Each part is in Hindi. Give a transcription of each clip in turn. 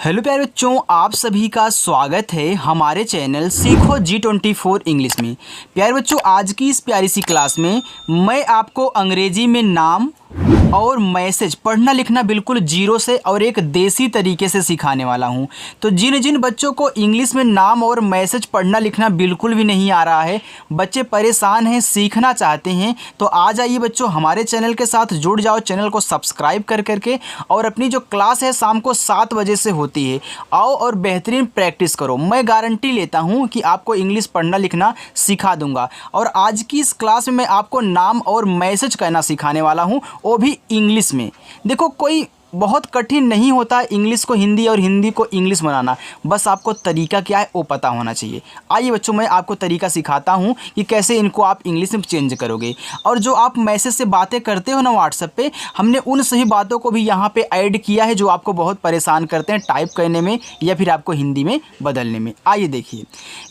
हेलो प्यारे बच्चों, आप सभी का स्वागत है हमारे चैनल सीखो G24 इंग्लिश में। प्यारे बच्चों, आज की इस प्यारी सी क्लास में मैं आपको अंग्रेजी में नाम और मैसेज पढ़ना लिखना बिल्कुल जीरो से और एक देसी तरीके से सिखाने वाला हूं। तो जिन जिन बच्चों को इंग्लिश में नाम और मैसेज पढ़ना लिखना बिल्कुल भी नहीं आ रहा है, बच्चे परेशान हैं, सीखना चाहते हैं, तो आ जाइए बच्चों, हमारे चैनल के साथ जुड़ जाओ। चैनल को सब्सक्राइब कर करके और अपनी जो क्लास है शाम को 7 बजे से होती है, आओ और बेहतरीन प्रैक्टिस करो। मैं गारंटी लेता हूँ कि आपको इंग्लिश पढ़ना लिखना सिखा दूंगा। और आज की इस क्लास में मैं आपको नाम और मैसेज कहना सिखाने वाला हूँ, वो भी इंग्लिश में। देखो, कोई बहुत कठिन नहीं होता इंग्लिश को हिंदी और हिंदी को इंग्लिश बनाना, बस आपको तरीका क्या है वो पता होना चाहिए। आइए बच्चों, मैं आपको तरीका सिखाता हूँ कि कैसे इनको आप इंग्लिश में चेंज करोगे। और जो आप मैसेज से बातें करते हो ना व्हाट्सएप पे, हमने उन सभी बातों को भी यहाँ पे ऐड किया है जो आपको बहुत परेशान करते हैं टाइप करने में या फिर आपको हिंदी में बदलने में। आइए देखिए,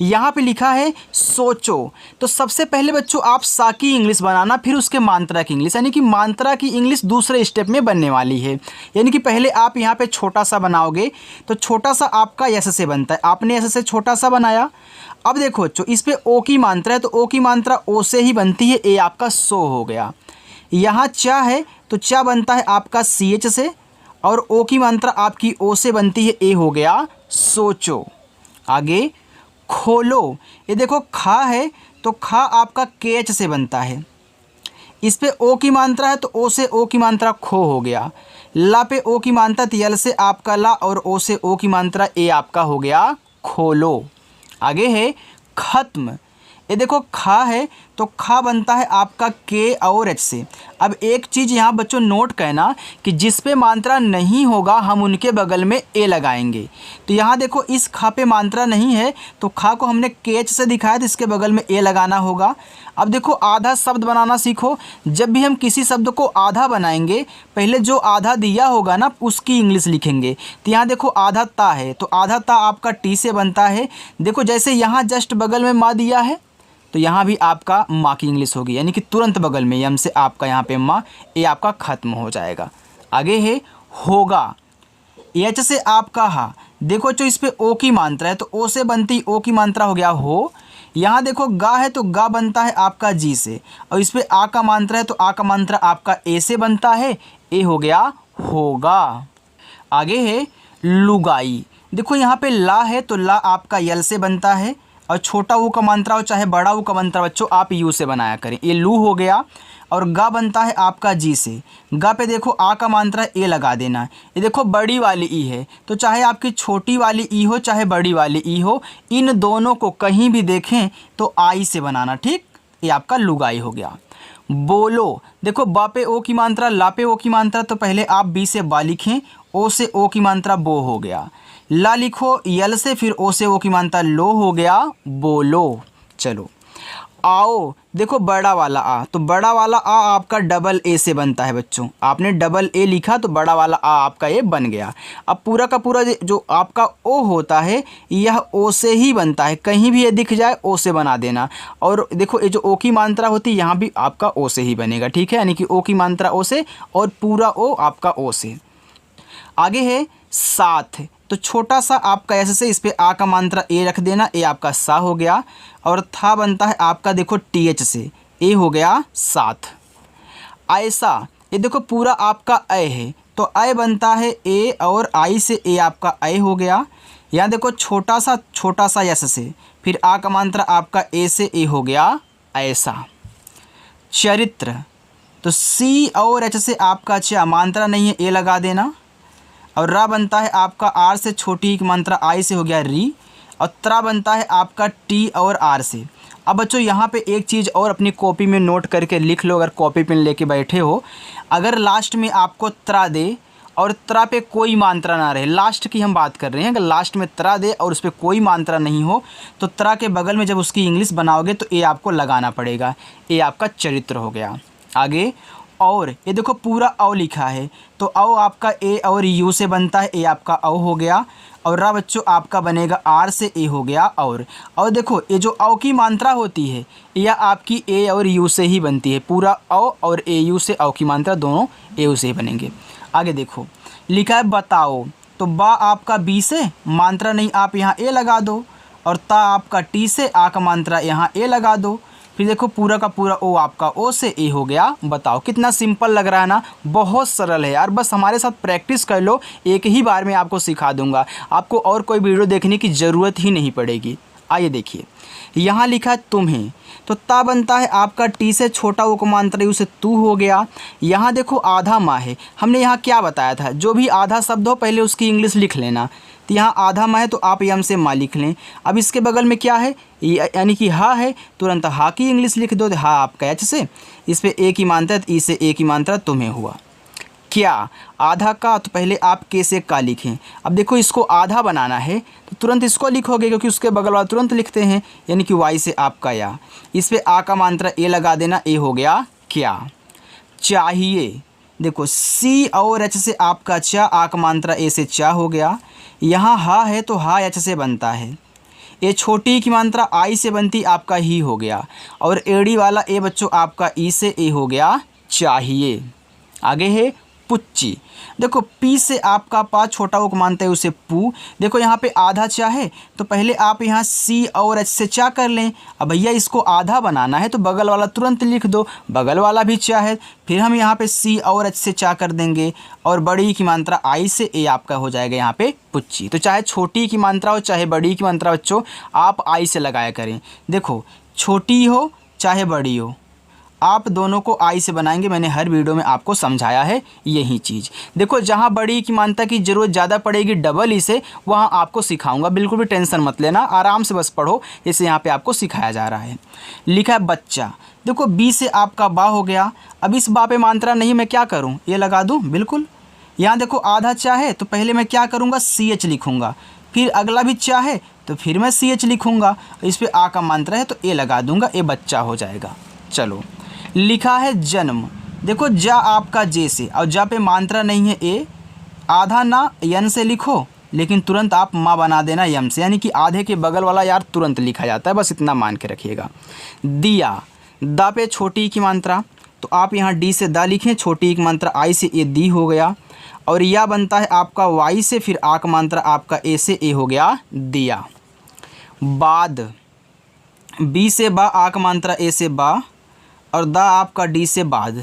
यहाँ पर लिखा है सोचो। तो सबसे पहले बच्चों आप सा की इंग्लिश बनाना, फिर उसके मात्रा की इंग्लिश, यानी कि मात्रा की इंग्लिश दूसरे स्टेप में बनने वाली है। यानी कि पहले आप यहाँ पे छोटा सा बनाओगे, तो छोटा सा आपका ऐसे से बनता है, आपने ऐसे से छोटा सा बनाया। अब देखो बच्चों, इस पे ओ की मात्रा है, तो ओ की मात्रा ओ से ही बनती है, ए आपका सो हो गया। यहाँ चा है तो चा बनता है आपका सी एच से, और ओ की मात्रा आपकी ओ से बनती है, ए हो गया सोचो। आगे खोलो, ये देखो खा है तो खा आपका के एच से बनता है, इस पे ओ की मात्रा है तो ओ से ओ की मात्रा खो हो गया। ला पे ओ की मात्रा यल से आपका ला, और ओ से ओ की मात्रा ए आपका हो गया खोलो। आगे है खत्म, ये देखो खा है तो खा बनता है आपका के और एच से। अब एक चीज़ यहाँ बच्चों नोट करना कि जिस पे मात्रा नहीं होगा हम उनके बगल में ए लगाएंगे। तो यहाँ देखो इस खा पे मात्रा नहीं है तो खा को हमने के एच से दिखाया, तो इसके बगल में ए लगाना होगा। अब देखो आधा शब्द बनाना सीखो। जब भी हम किसी शब्द को आधा बनाएंगे, पहले जो आधा दिया होगा ना उसकी इंग्लिश लिखेंगे। तो यहाँ देखो आधा ता है तो आधा ता आपका टी से बनता है। देखो जैसे यहाँ जस्ट बगल में माँ दिया है तो यहाँ भी आपका माँ की इंग्लिश होगी, यानी कि तुरंत बगल में यम से आपका यहाँ पे माँ, ये आपका खत्म हो जाएगा। आगे है होगा, एच से आपका हा। देखो जो इस पे ओ की मात्रा है तो ओ से बनती ओ की मात्रा हो गया हो। यहाँ देखो गा है तो गा बनता है आपका जी से, और इस पे आ का मात्रा है तो आ का मात्रा आपका ए से बनता है, ए हो गया होगा। आगे है लुगाई, देखो यहाँ पे ला है तो ला आपका यल से बनता है, और छोटा ऊ का मात्रा हो चाहे बड़ा ऊ का मात्रा बच्चों आप यू से बनाया करें, ये लू हो गया। और गा बनता है आपका जी से, गा पे देखो आ का मात्रा ए लगा देना। ये देखो बड़ी वाली ई है तो चाहे आपकी छोटी वाली ई हो चाहे बड़ी वाली ई हो, इन दोनों को कहीं भी देखें तो आई से बनाना, ठीक। ये आपका लुगाई हो गया। बोलो, देखो बा पे ओ की मात्रा, ला पे ओ की मात्रा, तो पहले आप बी से बा लिखें, ओ से ओ की मात्रा बो हो गया। ला लिखो यल से, फिर ओ से ओ की मात्रा लो हो गया बोलो। चलो आओ, देखो बड़ा वाला आ, तो बड़ा वाला आ आपका डबल ए से बनता है बच्चों, आपने डबल ए लिखा तो बड़ा वाला आ आपका ये बन गया। अब पूरा का पूरा जो आपका ओ होता है यह ओ से ही बनता है, कहीं भी ये दिख जाए ओ से बना देना। और देखो ये जो ओ की मात्रा होती है यहाँ भी आपका ओ से ही बनेगा, ठीक है, यानी कि ओ की मात्रा ओ से और पूरा ओ आपका ओ से। आगे है साथ, तो छोटा सा आपका ऐसे से, इस पे आ का मात्रा ए रख देना, ए आपका सा हो गया। और था बनता है आपका देखो टी एच से, ए हो गया साथ। ऐसा, ये देखो पूरा आपका ए है तो ए बनता है ए, और आई से ए आपका ए हो गया। यहाँ देखो छोटा सा ऐसे से, फिर आ का मात्रा आपका ए से ए हो गया ऐसा। चरित्र, तो सी और एच से आपका चा मात्रा नहीं है, ए लगा देना। और रा बनता है आपका आर से, छोटी की मात्रा आई से हो गया री। और त्रा बनता है आपका टी और आर से। अब बच्चों यहाँ पे एक चीज़ और अपनी कॉपी में नोट करके लिख लो, अगर कॉपी पेन लेके बैठे हो, अगर लास्ट में आपको त्रा दे और त्रा पे कोई मात्रा ना रहे, लास्ट की हम बात कर रहे हैं, अगर लास्ट में त्रा दे और उस पर कोई मात्रा नहीं हो तो त्रा के बगल में जब उसकी इंग्लिश बनाओगे तो ए आपको लगाना पड़ेगा, ए आपका चरित्र हो गया। आगे और, ये देखो पूरा औ लिखा है तो औ आपका ए और यू से बनता है, ए आपका औ हो गया। और रा बच्चों आपका बनेगा आर से, ए हो गया और देखो ये जो औ की मात्रा होती है यह आपकी ए और यू से ही बनती है, पूरा औ और ए यू से औ की मात्रा दोनों ए यू से ही बनेंगे। आगे देखो लिखा है बताओ, तो बा आपका बी से मात्रा नहीं, आप यहाँ ए लगा दो, और ता आपका टी से आ का मात्रा यहाँ ए लगा दो। फिर देखो पूरा का पूरा ओ आपका ओ से ए हो गया। बताओ कितना सिंपल लग रहा है ना, बहुत सरल है यार। बस हमारे साथ प्रैक्टिस कर लो, एक ही बार में आपको सिखा दूंगा, आपको और कोई वीडियो देखने की ज़रूरत ही नहीं पड़ेगी। आइए देखिए, यहाँ लिखा है तुम्हें, तो ता बनता है आपका टी से छोटा उपमांतर उसे तू हो गया। यहाँ देखो आधा माह है, हमने यहाँ क्या बताया था, जो भी आधा शब्द हो पहले उसकी इंग्लिश लिख लेना। तो यहाँ आधा माह है तो आप यम से माँ लिख लें। अब इसके बगल में क्या है, यानी कि हा है, तुरंत हा की इंग्लिश लिख दो। हा आपका एच से, इस पर ए की मात्रा, ई से ए की मात्रा, तुम्हें हुआ क्या आधा का, तो पहले आप के से का लिखें। अब देखो इसको आधा बनाना है तो तुरंत इसको लिखोगे, क्योंकि उसके बगल वाला तुरंत लिखते हैं, यानी कि वाई से आपका या। इस पे आ का मात्रा ए लगा देना, ए हो गया क्या। चाहिए, देखो सी और एच से आपका चा, आ का मात्रा ए से चा हो गया। यहाँ हा है तो हा एच से बनता है। ए छोटी की मात्रा आई से बनती, आपका ही हो गया। और एड़ी वाला ए बच्चों आपका ई से ए हो गया चाहिए। आगे है पुच्ची, देखो पी से आपका पा, छोटा वो मानते हैं उसे पू। देखो यहाँ पे आधा चा है तो पहले आप यहाँ सी और एच से चा कर लें। अब भैया इसको आधा बनाना है तो बगल वाला तुरंत लिख दो, बगल वाला भी चा है, फिर हम यहाँ पे सी और एच से चा कर देंगे, और बड़ी की मात्रा आई से ए आपका हो जाएगा यहाँ पे पुच्ची। तो चाहे छोटी की मात्रा हो चाहे बड़ी की मात्रा बच्चों, आप आई से लगाया करें। देखो छोटी हो चाहे बड़ी हो, आप दोनों को आई से बनाएंगे। मैंने हर वीडियो में आपको समझाया है यही चीज़। देखो जहाँ बड़ी की मात्रा की ज़रूरत ज़्यादा पड़ेगी डबल ई से, वहाँ आपको सिखाऊंगा, बिल्कुल भी टेंशन मत लेना, आराम से बस पढ़ो, जैसे यहाँ पे आपको सिखाया जा रहा है। लिखा है बच्चा, देखो बी से आपका बा हो गया। अब इस बा पे मात्रा नहीं, मैं क्या करूँ, ये लगा दूँ, बिल्कुल। यहाँ देखो आधा चा है तो पहले मैं क्या करूँगा, सी एच लिखूँगा, फिर अगला भी चा है तो फिर मैं सी एच लिखूँगा, इस पर आ का मात्रा है तो ए लगा दूँगा, ए बच्चा हो जाएगा। चलो लिखा है जन्म, देखो जा आपका जे से, और जा पे मात्रा नहीं है ए, आधा ना यन से लिखो, लेकिन तुरंत आप माँ बना देना यम से, यानी कि आधे के बगल वाला यार तुरंत लिखा जाता है, बस इतना मान के रखिएगा। दिया, दा पे छोटी की मात्रा, तो आप यहाँ डी से दा लिखें, छोटी की मात्रा आई से ए दी हो गया। और या बनता है आपका वाई से, फिर आ का मात्रा आपका ए से ए हो गया दिया। बाद, बी से बा, आ का मात्रा ए से बा, और दा आपका डी से बाद।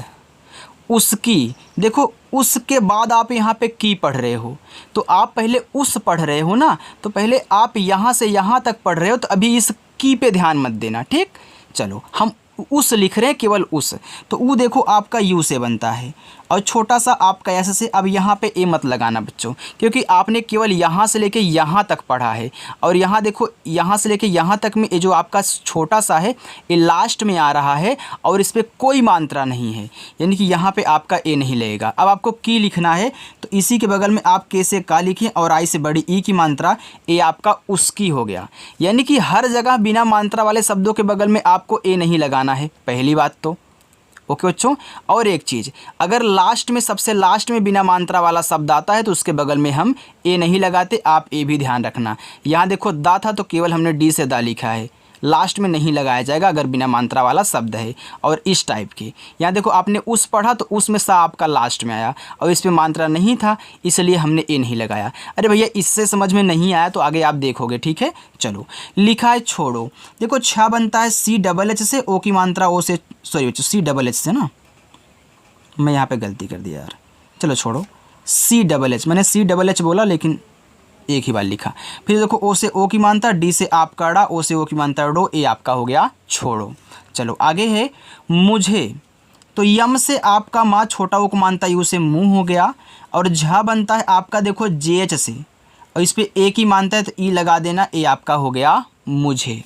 उसकी, देखो उसके बाद आप यहाँ पे की पढ़ रहे हो, तो आप पहले उस पढ़ रहे हो ना, तो पहले आप यहाँ से यहाँ तक पढ़ रहे हो, तो अभी इस की पे ध्यान मत देना, ठीक। चलो हम उस लिख रहे हैं, केवल उस, तो वो देखो आपका यू से बनता है, और छोटा सा आपका ऐसे से। अब यहाँ पे ए मत लगाना बच्चों, क्योंकि आपने केवल यहाँ से लेके यहाँ तक पढ़ा है, और यहाँ देखो यहाँ से लेके यहाँ तक में ये जो आपका छोटा सा है ये लास्ट में आ रहा है, और इस पर कोई मात्रा नहीं है, यानी कि यहाँ पे आपका ए नहीं लगेगा। अब आपको की लिखना है तो इसी के बगल में आप के से का लिखें, और आई से बड़ी ई की मात्रा, ए आपका उसकी हो गया। यानी कि हर जगह बिना मात्रा वाले शब्दों के बगल में आपको ए नहीं लगाना है, पहली बात तो। ओके बच्चों, और एक चीज़, अगर लास्ट में, सबसे लास्ट में बिना मात्रा वाला शब्द आता है तो उसके बगल में हम ए नहीं लगाते, आप ए भी ध्यान रखना। यहाँ देखो दा था तो केवल हमने डी से दा लिखा है, लास्ट में नहीं लगाया जाएगा अगर बिना मात्रा वाला शब्द है। और इस टाइप के, यहाँ देखो आपने उस पढ़ा तो उसमें सा आपका लास्ट में आया, और इस पर मात्रा नहीं था इसलिए हमने ए नहीं लगाया। अरे भैया इससे समझ में नहीं आया तो आगे आप देखोगे, ठीक है। चलो लिखा है छोड़ो, देखो छा बनता है सी डबल एच से, ओ की मात्रा ओ से, सॉरी बच्चों सी डबल एच से ना, मैं यहाँ पे गलती कर दिया यार, चलो छोड़ो, सी डबल एच, मैंने सी डबल एच बोला लेकिन एक ही बार लिखा। फिर देखो ओ से ओ की मात्रा, डी से आपका डा, ओ से ओ की मात्रा डो, ए आपका हो गया छोड़ो। चलो आगे है मुझे, तो यम से आपका माँ, छोटा ओ को मानता यू से मुँह हो गया। और झा बनता है आपका देखो जे एच से, और इस पर ए की मानता है तो ई लगा देना, ए आपका हो गया मुझे।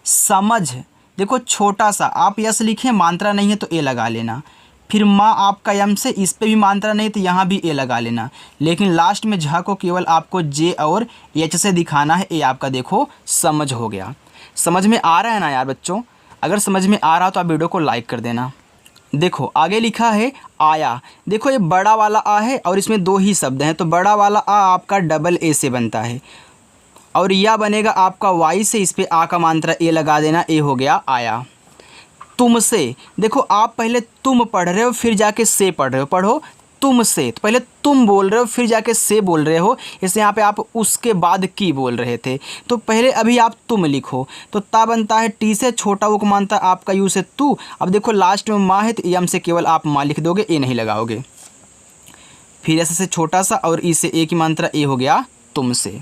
समझ, देखो छोटा सा आप यस लिखें, मात्रा नहीं है तो ए लगा लेना। फिर माँ आपका यम से, इस पे भी मात्रा नहीं तो यहाँ भी ए लगा लेना, लेकिन लास्ट में झा को केवल आपको जे और एच से दिखाना है, ए आपका देखो समझ हो गया। समझ में आ रहा है ना यार बच्चों, अगर समझ में आ रहा तो आप वीडियो को लाइक कर देना। देखो आगे लिखा है आया, देखो ये बड़ा वाला आ है और इसमें दो ही शब्द हैं, तो बड़ा वाला आ आपका डबल ए से बनता है, और या बनेगा आपका वाई से, इस पर आ का मात्रा ए लगा देना, ए हो गया आया। तुमसे, देखो आप पहले तुम पढ़ रहे हो फिर जाके से पढ़ रहे हो, पढ़ो तुमसे, तो पहले तुम बोल रहे हो फिर जाके से बोल रहे हो, इससे यहाँ पे आप उसके बाद की बोल रहे थे। तो पहले अभी आप तुम लिखो, तो ता बनता है टी से, छोटा ऊ को मानता है आपका यू से तू। अब देखो लास्ट में माँ है तो यम से केवल आप माँ लिख दोगे, ए नहीं लगाओगे। फिर ऐसे से छोटा सा और ई से ए की मात्रा ए हो गया तुमसे।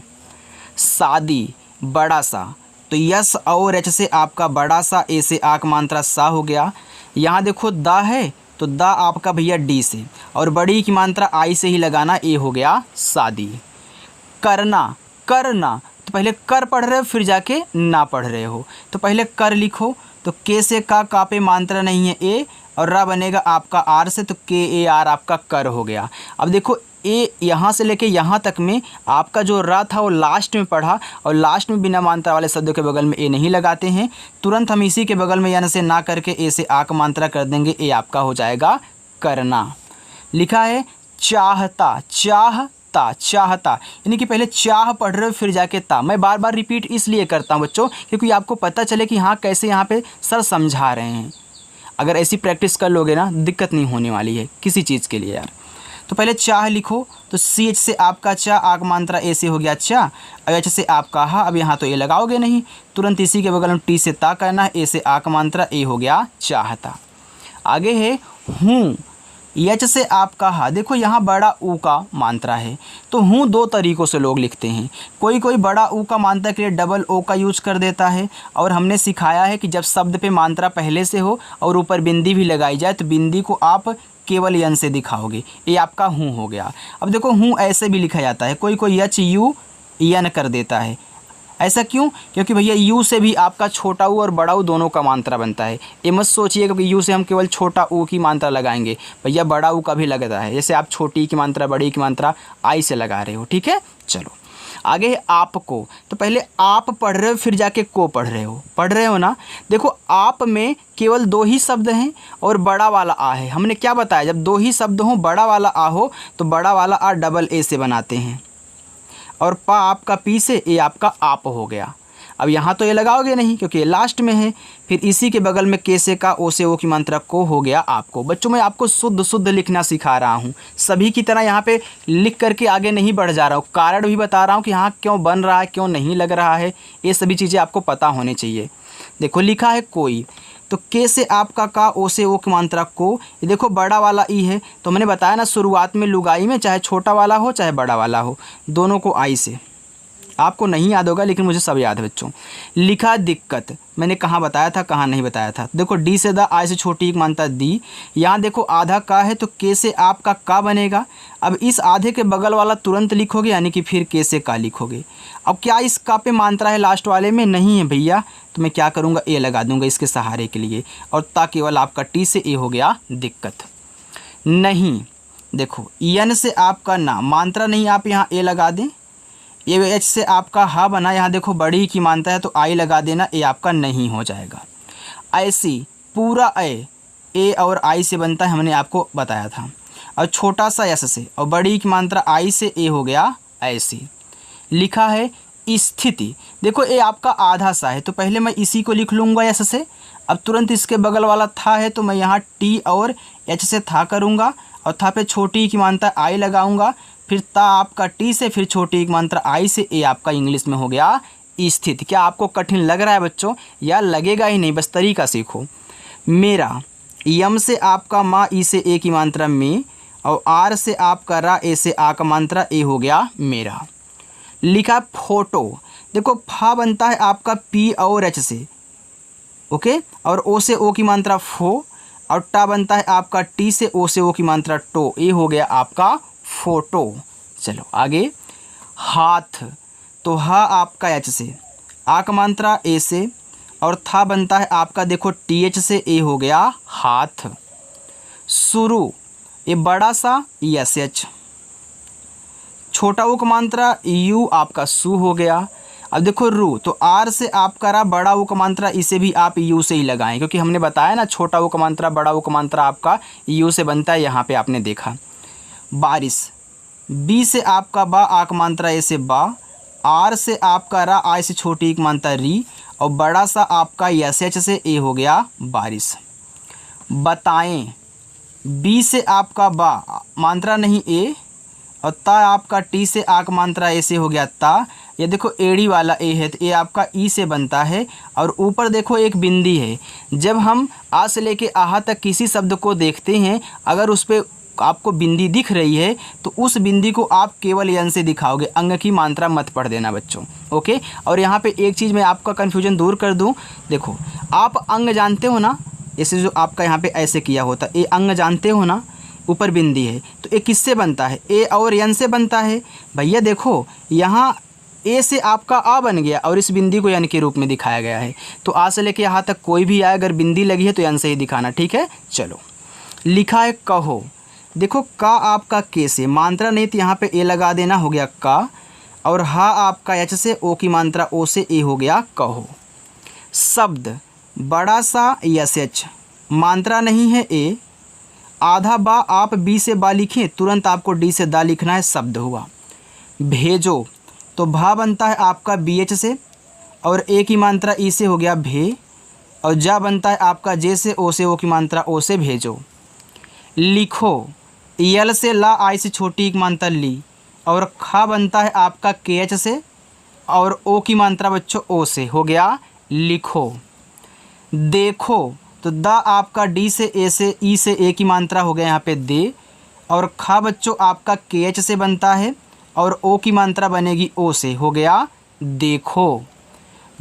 शादी बड़ा सा, तो यस और एच से आपका बड़ा सा, ए से आ की मात्रा सा हो गया। यहाँ देखो दा है तो दा आपका भैया डी से, और बड़ी की मात्रा आई से ही लगाना, ए हो गया शादी। करना, करना, तो पहले कर पढ़ रहे हो फिर जाके ना पढ़ रहे हो, तो पहले कर लिखो, तो के से का पे मात्रा नहीं है ए, और रा बनेगा आपका आर से, तो के ए आर आपका कर हो गया। अब देखो ए यहाँ से लेके यहाँ तक में आपका जो रा था वो लास्ट में पढ़ा, और लास्ट में बिना मात्रा वाले शब्दों के बगल में ए नहीं लगाते हैं, तुरंत हम इसी के बगल में यानी से ना करके ए से आ का मात्रा कर देंगे, ए आपका हो जाएगा करना। लिखा है चाहता, चाहता, चाहता, यानी कि पहले चाह पढ़ रहे हो फिर जाके ता। मैं बार बार रिपीट इसलिए करता हूँ बच्चों क्योंकि आपको पता चले कि हाँ कैसे यहाँ पे सर समझा रहे हैं। अगर ऐसी प्रैक्टिस कर लोगे ना दिक्कत नहीं होने वाली है किसी चीज़ के लिए यार। तो पहले चाह लिखो, तो सी एच से आपका चा, आग मात्रा ए से हो गया चा, और एच से आपका हा। अब यहाँ तो ए लगाओगे नहीं, तुरंत इसी के बगल में टी से ता करना है, ए से आ का मात्रा ए हो गया चाहता। आगे है हूँ, एच से आपका हा। देखो यहाँ बड़ा ऊ का मात्रा है, तो हूँ दो तरीक़ों से लोग लिखते हैं। कोई कोई बड़ा ऊ का मात्रा के लिए डबल ओ का यूज कर देता है, और हमने सिखाया है कि जब शब्द पे मात्रा पहले से हो और ऊपर बिंदी भी लगाई जाए तो बिंदी को आप केवल यन से दिखाओगे, ये आपका हूँ हो गया। अब देखो हूँ ऐसे भी लिखा जाता है, कोई कोई एच यू यन कर देता है। ऐसा क्यों? क्योंकि भैया यू से भी आपका छोटा ऊ और बड़ा ऊ दोनों का मात्रा बनता है। ये मत सोचिएगा कि यू से हम केवल छोटा ऊ की मात्रा लगाएंगे, भैया बड़ा ऊ का भी लगता है। जैसे आप छोटी की मात्रा बड़ी की मात्रा आई से लगा रहे हो, ठीक है। चलो आगे है आपको, तो पहले आप पढ़ रहे हो फिर जाके को पढ़ रहे हो ना। देखो आप में केवल दो ही शब्द हैं और बड़ा वाला आ है। हमने क्या बताया, जब दो ही शब्द हों बड़ा वाला आ हो तो बड़ा वाला आ डबल ए से बनाते हैं, और पा आपका पी से ए आपका आप हो गया। अब यहाँ तो ये लगाओगे नहीं क्योंकि ये लास्ट में है। फिर इसी के बगल में के से का, ओ से ओ की मात्रा को हो गया आपको। बच्चों मैं आपको शुद्ध शुद्ध लिखना सिखा रहा हूँ, सभी की तरह यहाँ पे लिख करके आगे नहीं बढ़ जा रहा हूँ। कारण भी बता रहा हूँ कि हाँ क्यों बन रहा है, क्यों नहीं लग रहा है, ये सभी चीज़ें आपको पता होनी चाहिए। देखो लिखा है कोई, तो के से आपका का, ओ से ओ की मात्रा को। ये देखो बड़ा वाला ई है, तो मैंने बताया ना शुरुआत में लुगाई में चाहे छोटा वाला हो चाहे बड़ा वाला हो दोनों को आई से। आपको नहीं याद होगा लेकिन मुझे सब याद है बच्चों। लिखा दिक्कत, मैंने कहाँ बताया था कहाँ नहीं बताया था। देखो डी से द, आई से छोटी एक मात्रा दी। यहाँ देखो आधा का है तो के से आपका का बनेगा। अब इस आधे के बगल वाला तुरंत लिखोगे यानी कि फिर के से का लिखोगे। अब क्या इस का पे मात्रा है लास्ट वाले में? नहीं है भैया, तो मैं क्या करूँगा ए लगा दूँगा इसके सहारे के लिए, और ता केवल आपका टी से ए हो गया दिक्कत। नहीं, देखो यन से आपका ना, मात्रा नहीं आप यहाँ ए लगा दें। ये एच से आपका हा बना, यहाँ देखो बड़ी की मात्रा है तो आई लगा देना, ए आपका नहीं हो जाएगा। ऐसी पूरा ए और आई से बनता है, हमने आपको बताया था। और छोटा सा एस से और बड़ी की मात्रा आई से, ए हो गया ऐसी। लिखा है स्थिति, देखो ए आपका आधा सा है तो पहले मैं इसी को लिख लूँगा एस से। अब तुरंत इसके बगल वाला था है तो मैं यहाँ टी और एच से था करूँगा, और था पे छोटी की मात्रा आई लगाऊँगा, फिर ता आपका टी से, फिर छोटी एक मात्रा आई से, ए आपका इंग्लिश में हो गया स्थिति। क्या आपको कठिन लग रहा है बच्चों? या लगेगा ही नहीं, बस तरीका सीखो। मेरा, यम से आपका माँ, ई से ए की मात्रा में, और आर से आपका रा, ए से आ का मात्रा, ए हो गया मेरा। लिखा फोटो, देखो फा बनता है आपका पी और एच से, ओके, और ओ से ओ की मात्रा फो, और टा बनता है आपका टी से, ओ से ओ की मात्रा टो, ए हो गया आपका फोटो। चलो आगे, हाथ, तो हा आपका एच से, आ का मात्रा ए से, और था बनता है आपका देखो टी एच से, ए हो गया हाथ। शुरू, ये बड़ा सा एस एच, छोटा ऊ का मात्रा यू आपका सु हो गया। अब देखो रू, तो आर से आपका रा, बड़ा ऊ का मात्रा इसे भी आप यू से ही लगाएं क्योंकि हमने बताया ना छोटा ऊ का मात्रा बड़ा ऊ का मात्रा आपका यू से बनता है, यहाँ पे आपने देखा। बारिश, बी से आपका बा, आ का मात्रा ए से बा, आर से आपका रा, आई से छोटी एक मात्रा री, और बड़ा सा आपका एस एच से, ए हो गया बारिश। बताएं, बी से आपका बा मात्रा नहीं ए, और ता आपका टी से आक मात्रा ए से हो गया ता। ये देखो एड़ी वाला ए है तो ये आपका ई से बनता है, और ऊपर देखो एक बिंदी है। जब हम आ से लेके आहा तक किसी शब्द को देखते हैं, अगर उस पर आपको बिंदी दिख रही है तो उस बिंदी को आप केवल यन से दिखाओगे, अंग की मात्रा मत पढ़ देना बच्चों, ओके। और यहाँ पे एक चीज़ मैं आपका कन्फ्यूजन दूर कर दूँ, देखो आप अंग जानते हो ना, ऐसे जो आपका यहाँ पे ऐसे किया होता, ये अंग जानते हो ना, ऊपर बिंदी है तो ये किससे बनता है, ए और यन से बनता है। भैया देखो यहाँ ए से आपका आ बन गया और इस बिंदी को यन के रूप में दिखाया गया है, तो आ से लेके यहाँ तक कोई भी आए अगर बिंदी लगी है तो यन से ही दिखाना, ठीक है। चलो लिखा है कहो, देखो का आपका के से मात्रा नहीं तो यहाँ पे ए लगा देना, हो गया का, और हा आपका एच से ओ की मात्रा ओ से ए हो गया कहो। शब्द बड़ा सा यस एच मात्रा नहीं है ए, आधा बा आप बी से बा लिखें, तुरंत आपको डी से दा लिखना है, शब्द हुआ। भेजो तो भा बनता है आपका बी एच से, और ए की मात्रा ई से हो गया भे, और जा बनता है आपका जे से ओ की मात्रा ओ से भेजो। लिखो यल से ला आई से छोटी की मात्रा ली, और खा बनता है आपका के एच से, और ओ की मात्रा बच्चों ओ से हो गया लिखो। देखो तो द आपका डी से ए से ई से ए की मात्रा हो गया यहाँ पे दे, और खा बच्चों आपका के एच से बनता है, और ओ की मात्रा बनेगी ओ से, हो गया देखो।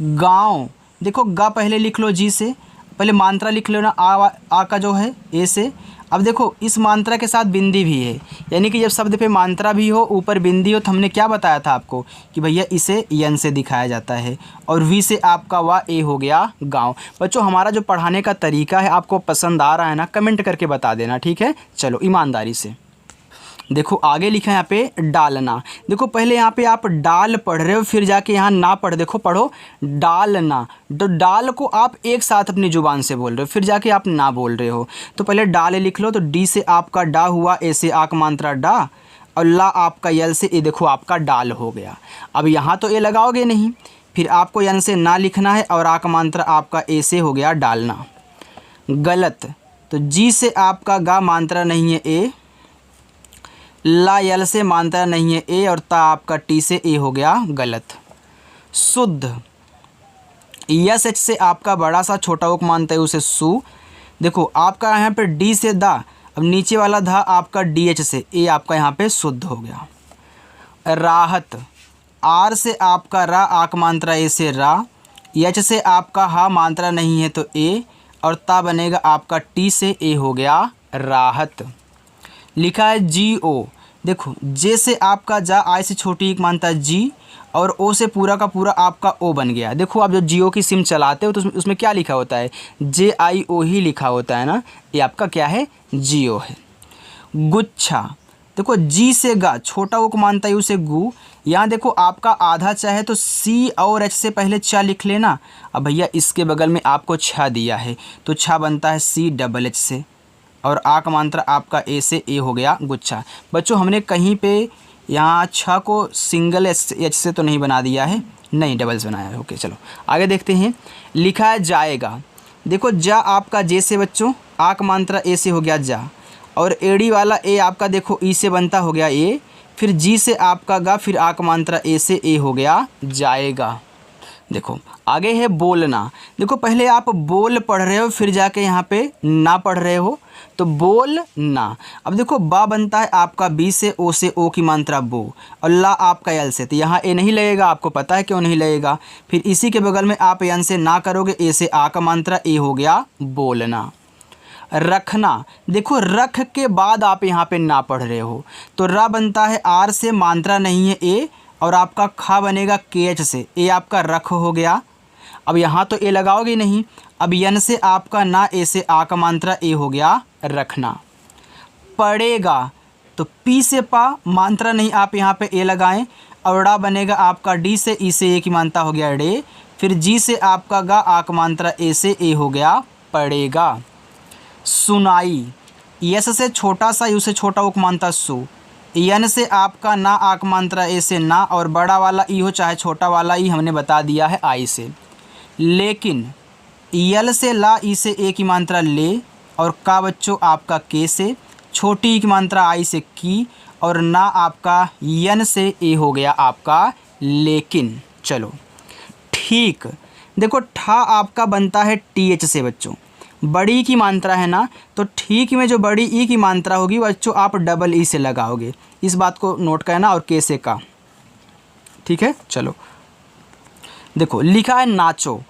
गाँव, देखो गा पहले लिख लो जी से, पहले मात्रा लिख लो ना आ का जो है ए से। अब देखो इस मात्रा के साथ बिंदी भी है, यानी कि जब शब्द पे मात्रा भी हो ऊपर बिंदी हो, तो हमने क्या बताया था आपको कि भैया इसे यन से दिखाया जाता है, और वी से आपका वा ए हो गया गाँव। बच्चों हमारा जो पढ़ाने का तरीका है आपको पसंद आ रहा है ना, कमेंट करके बता देना, ठीक है। चलो ईमानदारी से देखो आगे लिखा है यहाँ पे डालना। देखो पहले यहाँ पे आप डाल पढ़ रहे हो, फिर जाके यहाँ ना पढ़, देखो पढ़ो डालना, तो डाल को आप एक साथ अपनी ज़ुबान से बोल रहे हो, फिर जाके आप ना बोल रहे हो। तो पहले डाल लिख लो, तो डी से आपका डा हुआ, ए से आक मात्रा डा, और ला आपका यल से ए, देखो आपका डाल हो गया। अब यहाँ तो ए लगाओगे नहीं, फिर आपको यन से ना लिखना है, और आक मात्रा आपका ए से हो गया डालना। गलत, तो जी से आपका गा मात्रा नहीं है ए, ला यल से मात्रा नहीं है ए, और ता आपका टी से ए हो गया गलत। शुद्ध, यस एच से आपका बड़ा सा छोटा उक मानता है उसे सु। देखो आपका यहाँ पे डी से दा, अब नीचे वाला धा आपका डी एच से ए, आपका यहाँ पे शुद्ध हो गया। राहत, आर से आपका रा आक मात्रा ए से रा, एच से आपका हा मात्रा नहीं है तो ए, और ता बनेगा आपका टी से ए हो गया राहत। लिखा है जी ओ, देखो जे से आपका जा आई से छोटी एक मानता है जी, और ओ से पूरा का पूरा आपका ओ बन गया। देखो आप जब जियो की सिम चलाते हो तो उसमें क्या लिखा होता है, JIO ही लिखा होता है ना, ये आपका क्या है जियो है। गुच्छा, देखो जी से गा छोटा ओ को मानता है उसे गु, यहाँ देखो आपका आधा चा है तो सी और एच से पहले चा लिख लेना। अब भैया इसके बगल में आपको छा दिया है तो छा बनता है CHH से, और आ का मात्रा आपका ए से ए हो गया गुच्छा। बच्चों हमने कहीं पे यहाँ छ को सिंगल एच से तो नहीं बना दिया है, नहीं डबल से बनाया है, ओके। चलो आगे देखते हैं। लिखा है जाएगा, देखो जा आपका जे से बच्चों आ का मात्रा ए से हो गया जा, और एड़ी वाला ए आपका देखो ई से बनता हो गया ए, फिर जी से आपका गा, फिर आ का मात्रा ए से ए हो गया जाएगा। देखो आगे है बोलना, देखो पहले आप बोल पढ़ रहे हो फिर जाके यहाँ पे ना पढ़ रहे हो, तो बोल ना। अब देखो बा बनता है आपका बी से ओ की मात्रा बो, और ला आपका यल से, तो यहाँ ए नहीं लगेगा, आपको पता है क्यों नहीं लगेगा। फिर इसी के बगल में आप यन से ना करोगे, ए से आ का मात्रा ए हो गया बोलना। रखना, देखो रख के बाद आप यहाँ पे ना पढ़ रहे हो, तो रा बनता है आर से मात्रा नहीं है ए, और आपका खा बनेगा KH से, ए आपका रख हो गया। अब यहाँ तो ए लगाओगे नहीं, अब यन से आपका ना ए से आ का मात्रा ए हो गया रखना। पड़ेगा, तो पी से पा मात्रा नहीं आप यहाँ पे ए लगाएं, और डा बनेगा आपका डी से ई से ए की मात्रा हो गया डे, फिर जी से आपका गा आ का मात्रा ए से ए हो गया पड़ेगा। सुनाई, यस से छोटा सा यू से छोटा उक मानता सु, यन से आपका ना आक मात्रा ए से ना, और बड़ा वाला ई हो चाहे छोटा वाला ई हमने बता दिया है आई से। लेकिन यल से ला ई से ए की मात्रा ले, और का बच्चों आपका के से, छोटी ई की मात्रा आई से की, और ना आपका यन से ए हो गया आपका लेकिन। चलो ठीक, देखो ठा आपका बनता है टी एच से बच्चों, बड़ी की मात्रा है ना, तो ठीक में जो बड़ी ई की मात्रा होगी बच्चों आप डबल ई से लगाओगे, इस बात को नोट करना, और के से का। ठीक है, चलो देखो लिखा है नाचो,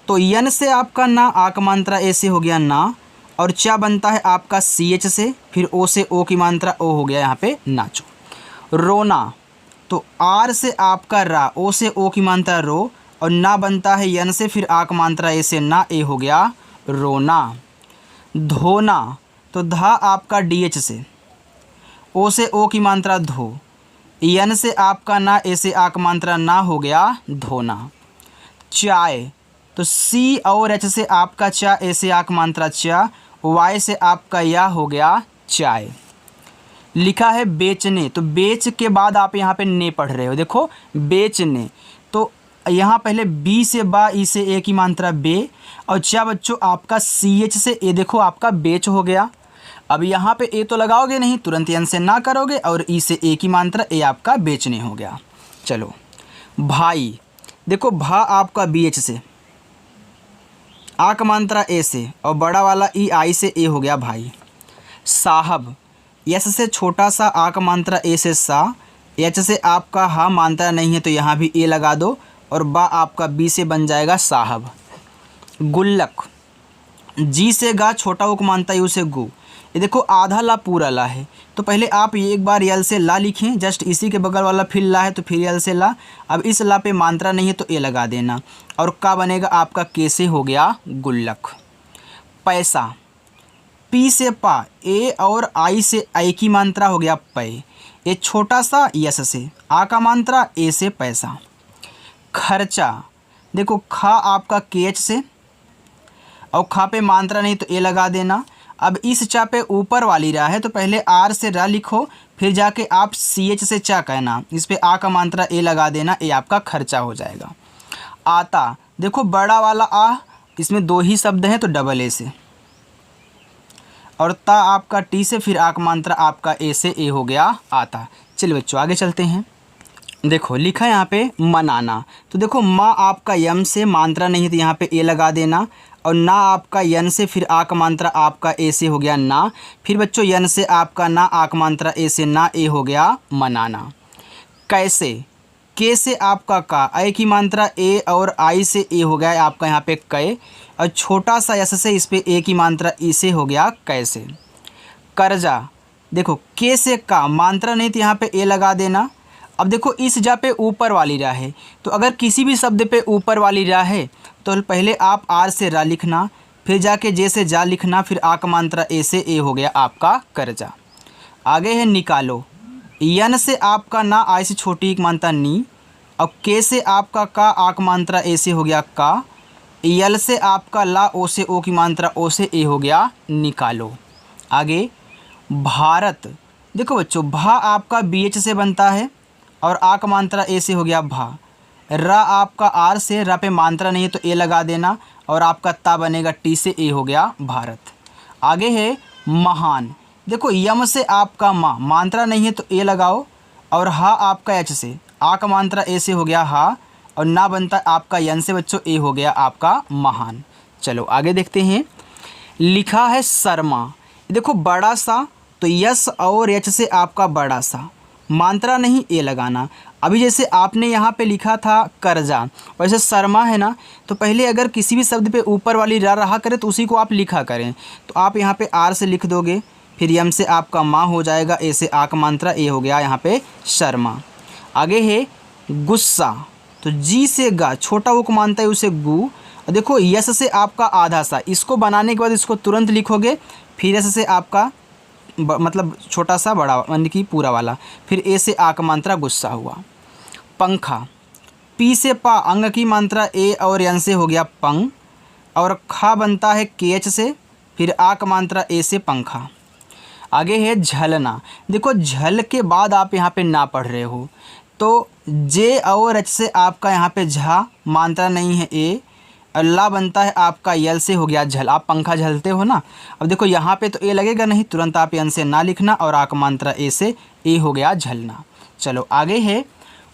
तो यन से आपका ना आ का मात्रा ए से हो गया ना, और चा बनता है आपका सी एच से, फिर ओ से ओ की मात्रा ओ हो गया यहाँ पे नाचो। रोना, तो आर से आपका रा, ओ से ओ की मात्रा रो, और ना बनता है यन से, फिर आ का मात्रा ए से ना, ए हो गया रोना। धोना, तो धा आपका डी एच से, ओ से ओ की मात्रा धो, यन से आपका ना, ए से आ का मात्रा ना, हो गया धोना। चाय, तो सी और एच से आपका चा, ए से आ का मात्रा चा, वाई से आपका या, हो गया चाय। लिखा है बेचने, तो बेच के बाद आप यहाँ पे ने पढ़ रहे हो, देखो बेचने, तो यहाँ पहले बी से बा, ई से ए की मात्रा बे, और चा बच्चों आपका सी एच से ए, देखो आपका बेच हो गया। अब यहाँ पे ए तो लगाओगे नहीं, तुरंत यन से ना करोगे, और ई से ए की मात्रा ए आपका बेचने हो गया। चलो भाई, देखो भा आपका बी एच से, आ का मात्रा ए से, और बड़ा वाला ई आई से, ए हो गया भाई। साहब, यस से छोटा सा आ का मात्रा ए से सा, एच से आपका हा मात्रा नहीं है तो यहाँ भी ए लगा दो, और बा आपका बी से बन जाएगा साहब। गुल्लक, जी से गा, छोटा उक मानता यू से गु, ये देखो आधा ला पूरा ला है, तो पहले आप ये एक बार यल से ला लिखें, जस्ट इसी के बगल वाला फिर ला है तो फिर यल से ला। अब इस ला पे मात्रा नहीं है तो ए लगा देना, और का बनेगा आपका के से, हो गया गुल्लक। पैसा, पी से पा, ए और आई से आई की मात्रा हो गया पै, ये छोटा सा यस से, आ का मात्रा ए से पैसा। खर्चा, देखो खा आपका के एच से, और खा पे मात्रा नहीं तो ए लगा देना। अब इस चा पे ऊपर वाली रा है तो पहले आर से रा लिखो, फिर जाके आप सी एच से चा कहना, इस पे आ का मात्रा ए लगा देना, ए आपका खर्चा हो जाएगा। आता, देखो बड़ा वाला आ, इसमें दो ही शब्द हैं तो डबल ए से, और ता आपका टी से, फिर आ का मात्रा आपका ए से, ए हो गया आता। चलिए बच्चों आगे चलते हैं। देखो लिखा है यहाँ पे मनाना, तो देखो माँ आपका यम से, मात्रा नहीं है तो यहाँ पे ए लगा देना, और ना आपका यन से, फिर आ का मात्रा आपका ए से, हो गया ना, फिर बच्चों यन से आपका ना, आ का मात्रा ए से ना, ए हो गया मनाना। कैसे, के से आपका का, ए की मात्रा ए और आई से ए हो गया आपका यहाँ पे कै, और छोटा सा यस से इस पे ए की मात्रा ई से, हो गया कैसे। कर्जा, देखो के से का, मात्रा नहीं तो यहाँ पे ए लगा देना। अब देखो इस जा पे ऊपर वाली रा है, तो अगर किसी भी शब्द पे ऊपर वाली रा है तो पहले आप आर से रा लिखना, फिर जाके जे से जा लिखना, फिर आ का मात्रा ए से, ए हो गया आपका कर्जा। आगे है निकालो, यन से आपका ना, आई से छोटी एक मात्रा नी, और के से आपका का, आ का मात्रा ए से, हो गया का, यल से आपका ला, ओ से ओ की मात्रा ओ से, ए हो गया निकालो। आगे भारत, देखो बच्चों भा आपका बी एच से बनता है, और आ का मात्रा ए से, हो गया भा। रा आपका आर से, रा पे मात्रा नहीं है तो ए लगा देना, और आपका ता बनेगा टी से, ए हो गया भारत। आगे है महान, देखो यम से आपका माँ, मात्रा नहीं है तो ए लगाओ, और हा आपका एच से, आ का मात्रा ए से, हो गया हा, और ना बनता आपका यन से बच्चों, ए हो गया आपका महान। चलो आगे देखते हैं। लिखा है शर्मा, देखो बड़ा सा, तो यस और एच से आपका बड़ा सा, मात्रा नहीं ए लगाना। अभी जैसे आपने यहाँ पे लिखा था कर्जा, वैसे शर्मा है ना, तो पहले अगर किसी भी शब्द पे ऊपर वाली रा रहा करे तो उसी को आप लिखा करें, तो आप यहाँ पे आर से लिख दोगे, फिर यम से आपका माँ हो जाएगा, ए से आ का मात्रा ए, हो गया यहाँ पे शर्मा। आगे है गुस्सा, तो जी से गा, छोटा वो को मानता है उसे गु, और देखो यस से आपका आधा सा, इसको बनाने के बाद इसको तुरंत लिखोगे, फिर यस से आपका मतलब छोटा सा बड़ा यानी कि पूरा वाला, फिर ए से आ का मात्रा गुस्सा हुआ। पंखा, पी से पा, अंग की मात्रा ए और यन से, हो गया पंग, और खा बनता है के एच से, फिर आ का मात्रा ए से पंखा। आगे है झलना, देखो झल के बाद आप यहाँ पे ना पढ़ रहे हो, तो जे और एच से आपका यहाँ पे झा, मात्रा नहीं है ए, और ला बनता है आपका यल से, हो गया झल। आप पंखा झलते हो ना। अब देखो यहाँ पे तो ए लगेगा नहीं, तुरंत आप यन से ना लिखना और आ का मात्रा ए से, ए हो गया झलना। चलो आगे है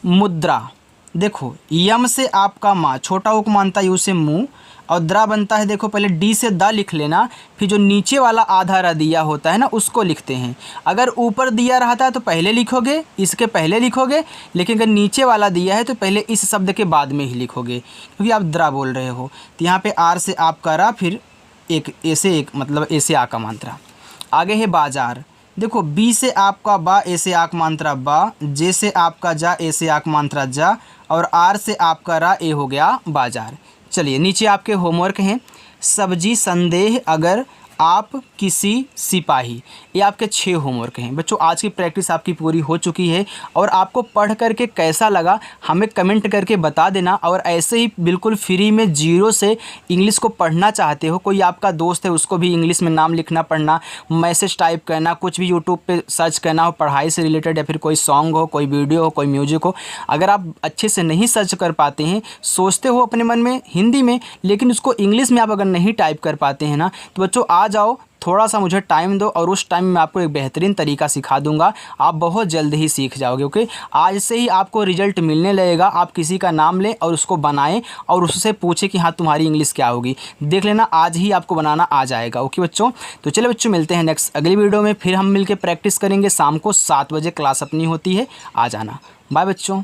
मुद्रा। देखो यम से आपका माँ, छोटा उक मानता यू से मुँह, और द्रा बनता है, देखो पहले डी से द लिख लेना, फिर जो नीचे वाला आधा रा दिया होता है ना उसको लिखते हैं। अगर ऊपर दिया रहता है तो पहले लिखोगे, इसके पहले लिखोगे, लेकिन अगर नीचे वाला दिया है तो पहले इस शब्द के बाद में ही लिखोगे, क्योंकि आप द्रा बोल रहे हो। तो यहाँ पे आर से आपका रा, फिर एक ए से एक, मतलब ए से आ का मात्रा। आगे है बाजार। देखो बी से आपका बा, ए से आक मात्रा बा, जे से आपका जा, ए से आक मात्रा जा, और आर से आपका रा, ए हो गया बाजार। चलिए नीचे आपके होमवर्क हैं। सब्जी संदेह अगर आप किसी सिपाही, ये आपके 6 होमवर्क हैं बच्चों। आज की प्रैक्टिस आपकी पूरी हो चुकी है, और आपको पढ़ करके कैसा लगा हमें कमेंट करके बता देना। और ऐसे ही बिल्कुल फ्री में जीरो से इंग्लिश को पढ़ना चाहते हो, कोई आपका दोस्त है उसको भी इंग्लिश में नाम लिखना पढ़ना, मैसेज टाइप करना, कुछ भी यूट्यूब पे सर्च करना हो पढ़ाई से रिलेटेड, या फिर कोई सॉन्ग हो, कोई वीडियो हो, कोई म्यूजिक हो, अगर आप अच्छे से नहीं सर्च कर पाते हैं, सोचते हो अपने मन में हिंदी में, लेकिन उसको इंग्लिश में आप अगर नहीं टाइप कर पाते हैं ना, तो बच्चों आ जाओ, थोड़ा सा मुझे टाइम दो, और उस टाइम में आपको एक बेहतरीन तरीका सिखा दूंगा। आप बहुत जल्द ही सीख जाओगे। ओके, आज से ही आपको रिजल्ट मिलने लगेगा। आप किसी का नाम लें और उसको बनाएं और उससे पूछें कि हाँ तुम्हारी इंग्लिश क्या होगी, देख लेना आज ही आपको बनाना आ जाएगा। ओके बच्चों, तो चलो बच्चों मिलते हैं नेक्स्ट अगली वीडियो में, फिर हम मिलकर प्रैक्टिस करेंगे। शाम को 7 बजे क्लास अपनी होती है, आ जाना। बाय बच्चों।